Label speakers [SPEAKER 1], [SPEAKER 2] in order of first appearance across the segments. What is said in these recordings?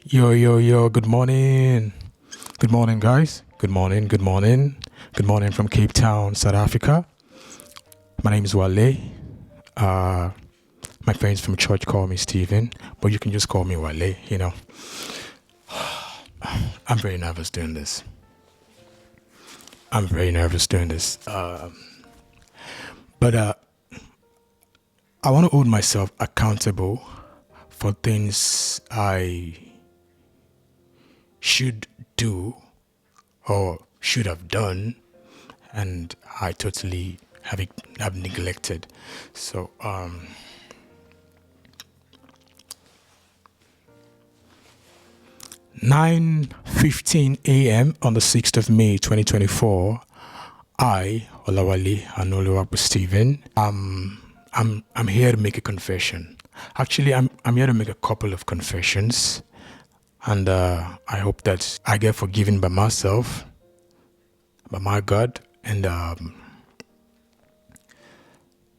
[SPEAKER 1] Yo, yo, yo, good morning. Good morning, guys. Good morning, good morning. Good morning from Cape Town, South Africa. My name is Wale. Uh, my friends from church call me Steven, but you can just call me Wale. I'm very nervous doing this. I'm very nervous doing this. But I want to hold myself accountable for things I should do or should have done, and I totally have neglected. So 9:15 a.m. on the 6th of May 2024, I, Olawale Anoluwapu Stephen, I'm here to make a confession. Actually, I'm here to make a couple of confessions, and I hope that I get forgiven by myself, by my God, and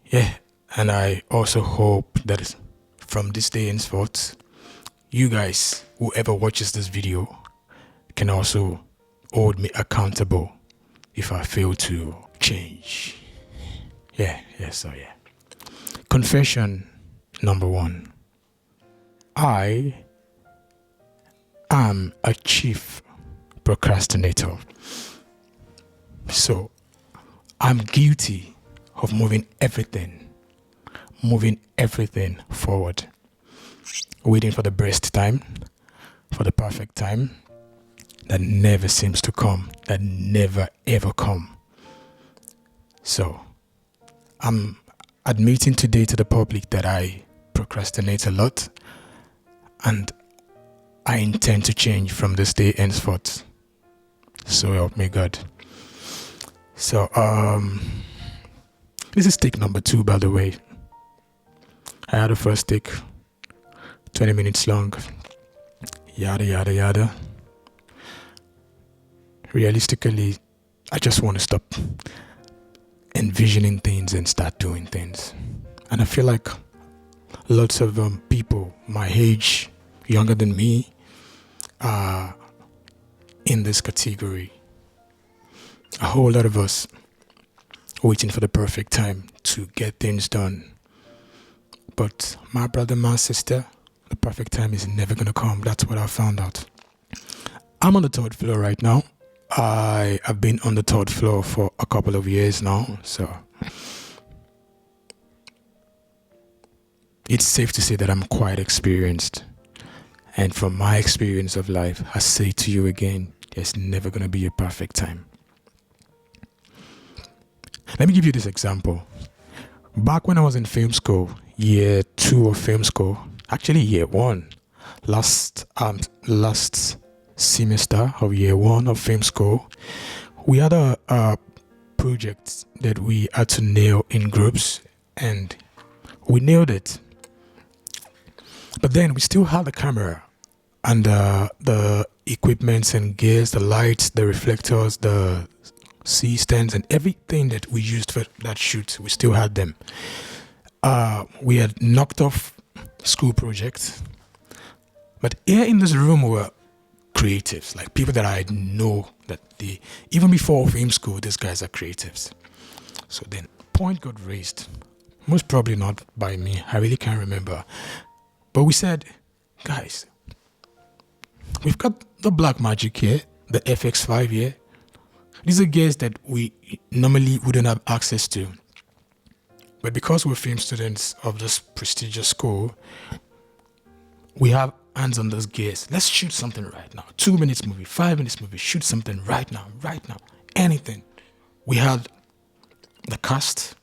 [SPEAKER 1] yeah, and I also hope that from this day henceforth, you guys, whoever watches this video, can also hold me accountable if I fail to change. Yeah. Confession number one. I am a chief procrastinator. So I'm guilty of moving everything forward, waiting for the best time, for the perfect time that never seems to come, that never ever come. So I'm admitting today to the public that I procrastinate a lot, and I intend to change from this day henceforth. So help me God. So this is take number 2, by the way. I had a first take, 20 minutes long, yada yada yada. Realistically, I just want to stop envisioning things and start doing things. And I feel like lots of people my age, younger than me, are in this category. A whole lot of us waiting for the perfect time to get things done. But my brother, my sister, the perfect time is never going to come. That's what I found out. I'm on the 3rd floor right now. I have been on the 3rd floor for a couple of years now. So it's safe to say that I'm quite experienced. And from my experience of life, I say to you again, there's never going to be a perfect time. Let me give you this example. Back when I was in film school, year 2 of film school, actually year 1, last semester of year 1 of film school, we had a project that we had to nail in groups, and we nailed it. But then we still had the camera and the equipments and gears, the lights, the reflectors, the C-stands, and everything that we used for that shoot. We still had them. We had knocked off school projects, but here in this room were creatives, like people that I know that even before film school, these guys are creatives. So then point got raised, most probably not by me, I really can't remember, but we said, guys, we've got the Black Magic here, the FX5 here. These are gears that we normally wouldn't have access to. But because we're film students of this prestigious school, we have hands on those gears. Let's shoot something right now. 2 minutes movie, 5 minutes movie, shoot something right now, anything. We had the cast.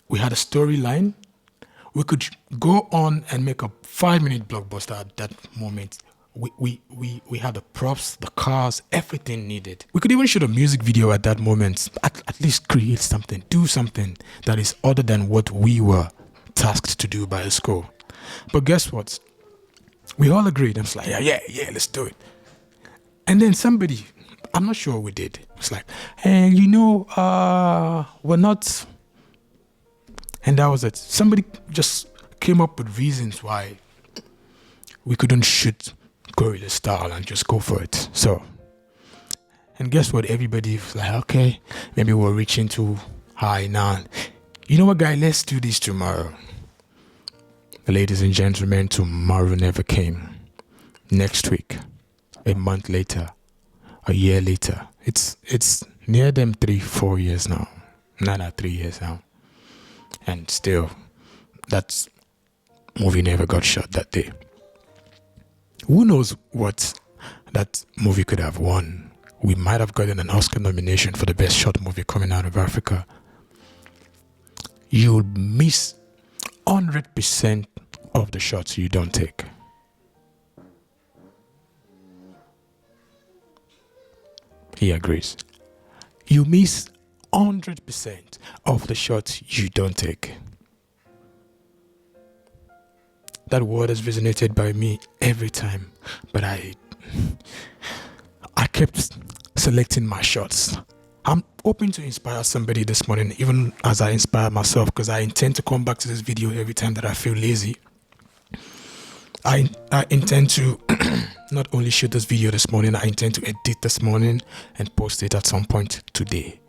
[SPEAKER 1] We had a storyline. We could go on and make a 5-minute blockbuster at that moment. We had the props, the cars, everything needed. We could even shoot a music video at that moment. At least create something, do something that is other than what we were tasked to do by the school. But guess what? We all agreed. I was like, yeah, let's do it. And then somebody, I'm not sure what we did, was like, hey, we're not. And that was it. Somebody just came up with reasons why we couldn't shoot gorilla style and just go for it. So, and guess what? Everybody was like, okay, maybe we're reaching too high now. You know what, guy? Let's do this tomorrow. Ladies and gentlemen, tomorrow never came. Next week, a month later, a year later, it's near them 3-4 years now. Not 3 years now. And still, that movie never got shot that day. Who knows what that movie could have won? We might have gotten an Oscar nomination for the best short movie coming out of Africa. You'll miss 100% of the shots you don't take. He agrees. You miss 100% of the shots you don't take. That word has resonated by me every time, but I kept selecting my shots. I'm hoping to inspire somebody this morning, even as I inspire myself, because I intend to come back to this video every time that I feel lazy. I intend to not only shoot this video this morning, I intend to edit this morning and post it at some point today.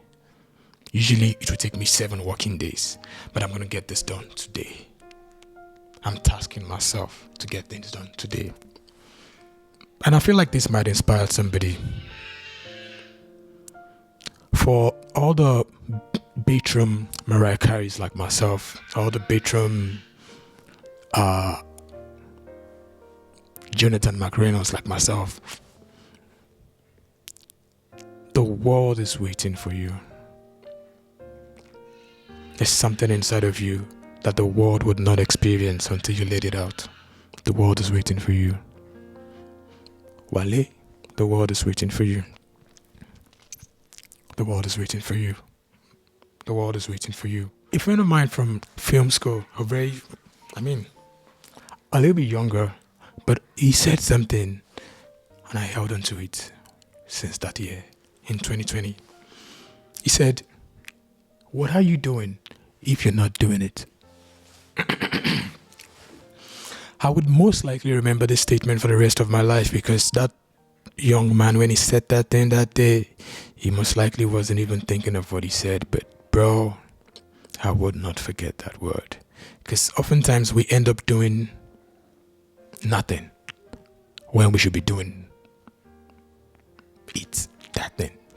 [SPEAKER 1] Usually it will take me 7 working days, but I'm going to get this done today. I'm tasking myself to get things done today. And I feel like this might inspire somebody. For all the bedroom Mariah Careys like myself, all the bedroom Jonathan McReynolds like myself, the world is waiting for you. There's something inside of you that the world would not experience until you let it out. The world is waiting for you. Wale, the world is waiting for you. The world is waiting for you. The world is waiting for you. A friend of mine from film school, a little bit younger, but he said something and I held on to it since that year, in 2020. He said, "What are you doing if you're not doing it?" I would most likely remember this statement for the rest of my life, because that young man, when he said that thing that day, he most likely wasn't even thinking of what he said. But bro, I would not forget that word, because oftentimes we end up doing nothing when we should be doing it.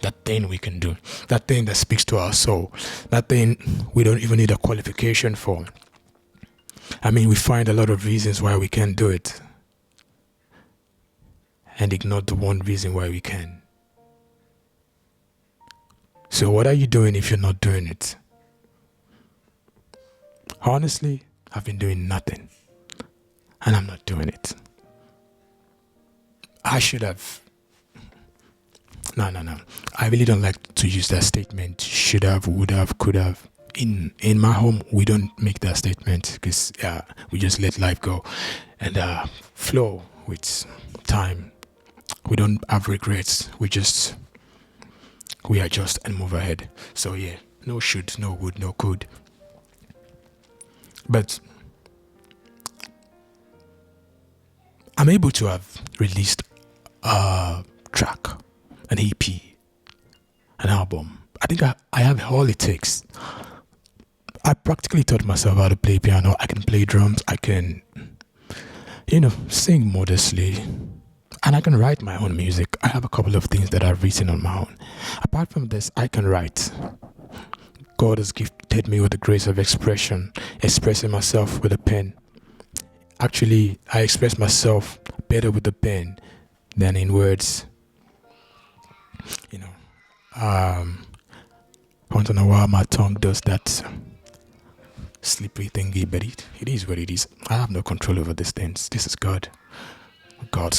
[SPEAKER 1] That thing we can do, that thing that speaks to our soul, that thing we don't even need a qualification for. We find a lot of reasons why we can't do it and ignore the one reason why we can. So what are you doing if you're not doing it? Honestly, I've been doing nothing and I'm not doing it. I should have. No. I really don't like to use that statement. Should have, would have, could have. In my home, we don't make that statement, because we just let life go and flow with time. We don't have regrets. We adjust and move ahead. So yeah, no should, no would, no could. But I'm able to have released a track, an EP, an album. I think I have all it takes. I practically taught myself how to play piano. I can play drums. I can, sing modestly. And I can write my own music. I have a couple of things that I've written on my own. Apart from this, I can write. God has gifted me with the grace of expression, expressing myself with a pen. Actually, I express myself better with the pen than in words. Once in a while, my tongue does that slippery thingy, but it is what it is. I have no control over these things. This is God's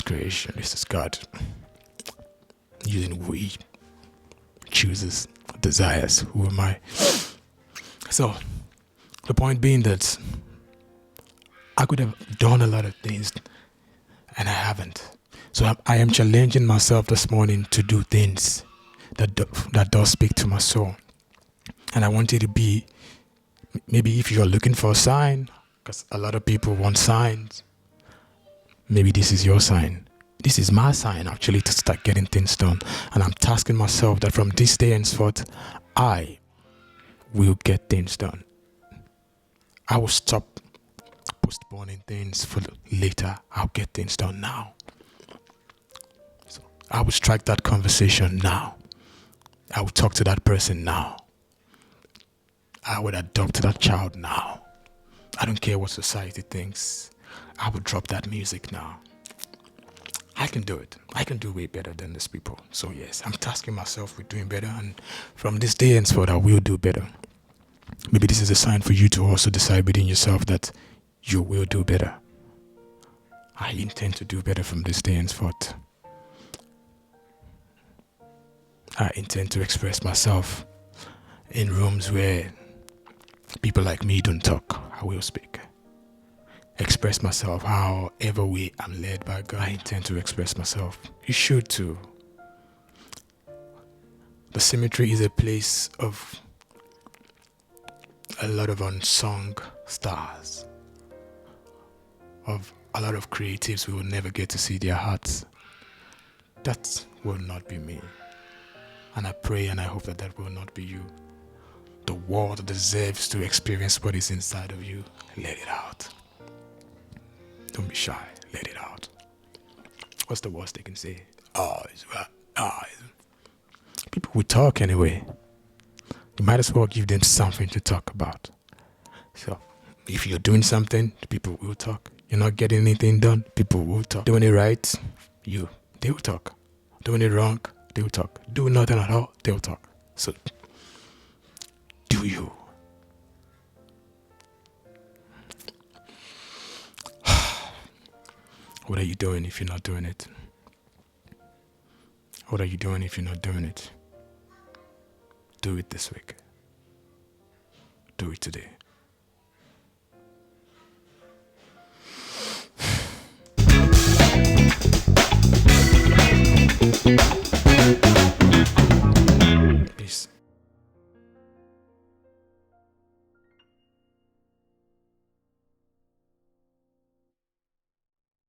[SPEAKER 1] creation. This is God using who He chooses, desires. Who am I? So the point being that I could have done a lot of things and I haven't. So I am challenging myself this morning to do things that does speak to my soul. And I want it to be, maybe if you're looking for a sign, because a lot of people want signs, Maybe this is your sign. This is my sign actually to start getting things done. And I'm tasking myself that from this day henceforth, I will get things done. I will stop postponing things for later. I'll get things done now. So I will strike that conversation now. I will talk to that person now. I would adopt that child now. I don't care what society thinks. I would drop that music now. I can do it. I can do way better than these people. So yes, I'm tasking myself with doing better, and from this day henceforth, I will do better. Maybe this is a sign for you to also decide within yourself that you will do better. I intend to do better from this day henceforth. I intend to express myself in rooms where people like me don't talk. I will speak. Express myself however way I'm led by God. I intend to express myself. You should too. The cemetery is a place of a lot of unsung stars, of a lot of creatives we will never get to see their hearts. That will not be me. And I pray and I hope that that will not be you. The world deserves to experience what is inside of you. Let it out. Don't be shy. Let it out. What's the worst they can say? Oh, it's right. People will talk anyway. You might as well give them something to talk about. So, if you're doing something, people will talk. You're not getting anything done, people will talk. Doing it right, they will talk. Doing it wrong, they will talk. Doing nothing at all, they will talk. So, do you? What are you doing if you're not doing it? What are you doing if you're not doing it? Do it this week. Do it today.